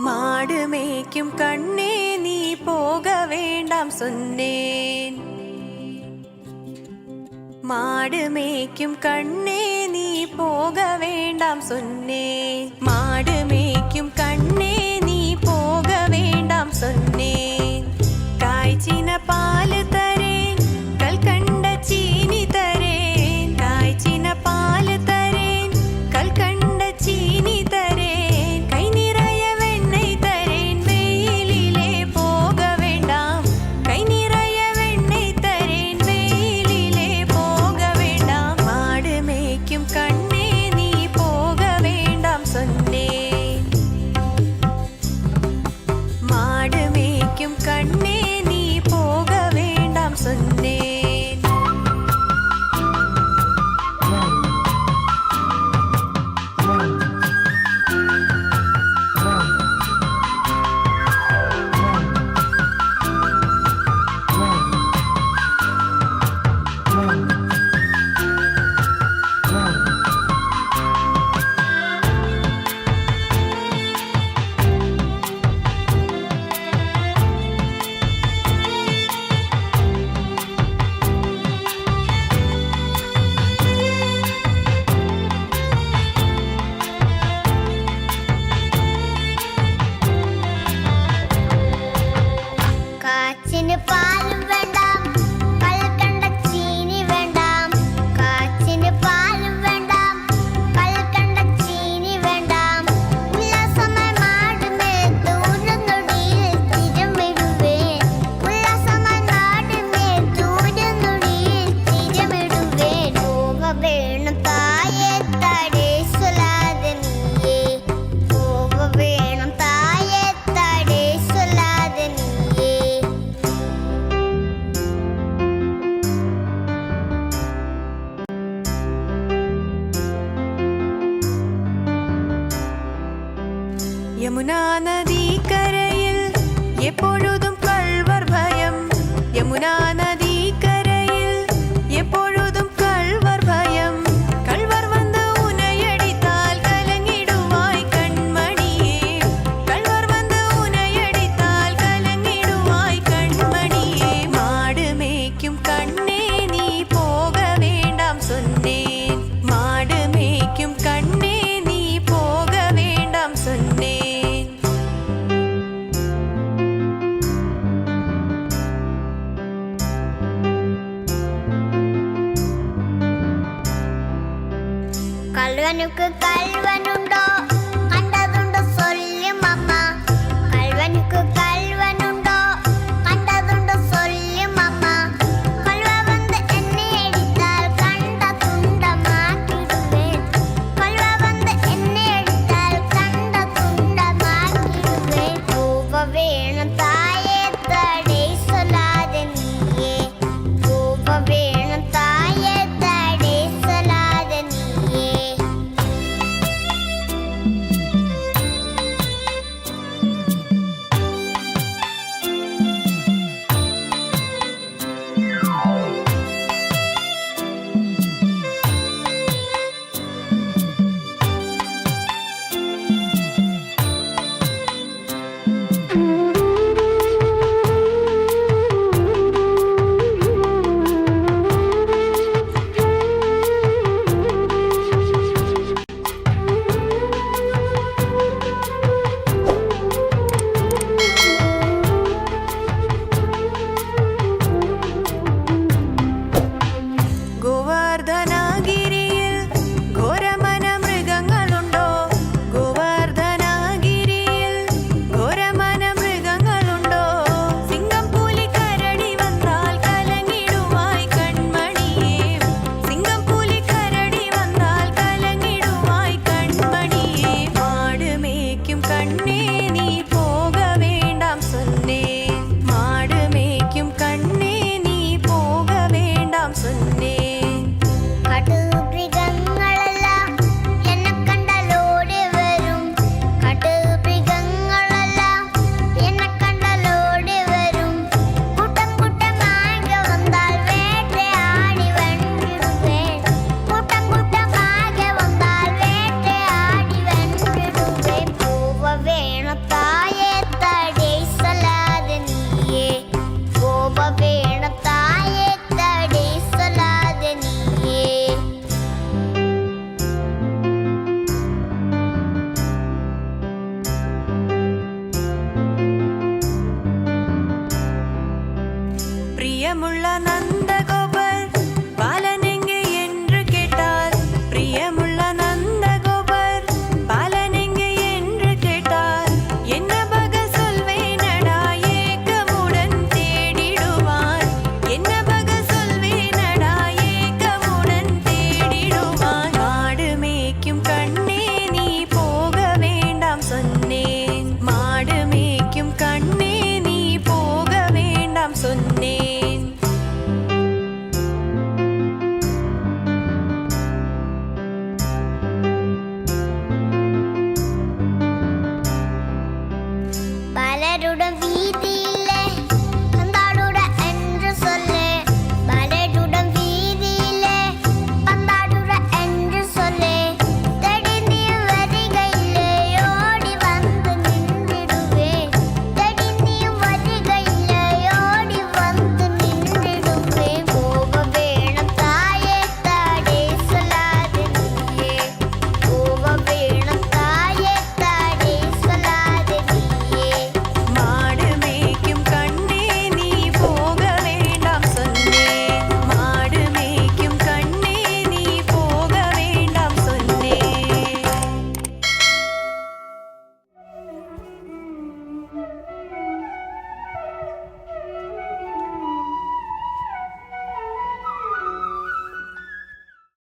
மாடு மேய்க்கும் கண்ணே நீ போக வேண்டாம் சொன்னேன். மாடு மேய்க்கும் கண்ணே நீ போக வேண்டாம் சொன்னேன். மாடு மேய்க்கும் கண்ணே நீ போக வேண்டாம் சொன்னேன். காய்ச்சின பால் தரேன், கல்கண்ட சீனி தரேன். காய்ச்சின பால் தரேன், கல்கண்ட சீனி தரேன். கை நிறைய வெண்ணெய் தரேன், வெயிலிலே போக வேண்டாம். கை நிறைய வெண்ணெய் தரேன், வெயிலிலே போக வேண்டாம். மாடு மேய்க்கும் கண்ணே நீ போக வேண்டாம் சொன்னேன். மாடு மேய்க்கும் கண்ணே நீ போக வேண்டாம் சொன்னேன். കാച്ചിന് പാലും വേണ്ടാം, കൽക്കണ്ട ചീനി വേണ്ടാം. കാച്ചിന് പാലും വേണ്ടാം, കൽക്കണ്ട ചീനി വേണ്ടാം. ഉല്ലാസമായി മാട് മേത്ത് ഊരുന്നൊടിയിൽ തിരമിടുവേൻ. ഉല്ലാസമായി മാട് മേത്ത് ഊരുന്നൊടിയിൽ തിരമിടുവേൻ. പോക വേണം തായേ തടേ சொல்லாத നീയേ. പോക വേണം തായേ തടേ சொல்லாத നീയേ. யமுனா நதி கரையில் எப்பொழுதும் கள்வர் பயம். யமுனா நதி கரையில் எப்பொழுதும் கள்வர் பயம். கள்வர் வந்து உன்னை அடித்தால் கலங்கிடுவாய் கண்மணியே. கள்வர் வந்து உன்னை அடித்தால் கலங்கிடுவாய் கண்மணியே. மாடு மேய்க்கும் கண்ணே நீ போக வேண்டாம் சொன்னேன். மாடு மேய்க்கும் கண்ணே நீ போக வேண்டாம் சொன்னேன். കൽവനുക്ക്